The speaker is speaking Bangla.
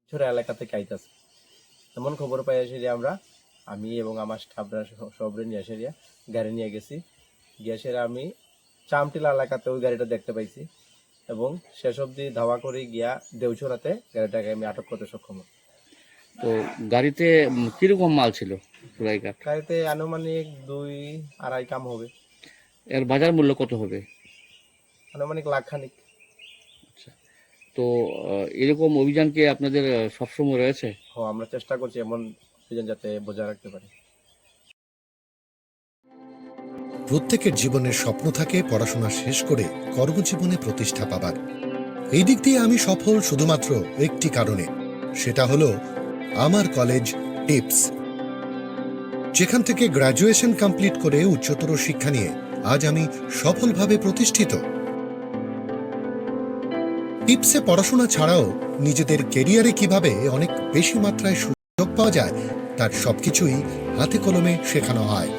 ছোট এলাকা থেকে আইতাছে। এমন খবর পাই এসে আমি এবং আমার স্টাফরা সবরে নিয়ে এসে গাড়ি নিয়ে গেছি। গিয়ে সেরা আমি চামটিলা এলাকাতে ওই গাড়িটা দেখতে পাইছি এবং শেষ অবধি ধাওয়া করে গিয়া দেউছড়াতে গাড়িটাকে আমি আটক করতে সক্ষম হই। তো গাড়িতে কিরকম মাল ছিল পুরাইকার? গাড়িতে আনুমানিক 2-2.5 কাম হবে। এর বাজার মূল্য কত হবে? আনুমানিক লাখখানিক। আচ্ছা, তো এরকম অভিযান কি আপনাদের সবসময় রয়েছে? আমরা চেষ্টা করছি এমন অভিযান যাতে বজায় রাখতে পারি। প্রত্যেকের জীবনের স্বপ্ন থাকে পড়াশোনা শেষ করে কর্মজীবনে প্রতিষ্ঠা পাবার। এই দিক দিয়ে আমি সফল শুধুমাত্র একটি কারণে, সেটা হলো আমার কলেজ টিপস, যেখান থেকে গ্র্যাজুয়েশন কমপ্লিট করে উচ্চতর শিক্ষা নিয়ে আজ আমি সফলভাবে প্রতিষ্ঠিত। টিপসে পড়াশোনা ছাড়াও নিজেদের কেরিয়ারে কিভাবে অনেক বেশি মাত্রায় সুযোগ পাওয়া যায় তার সবকিছুই হাতে কলমে শেখানো হয়।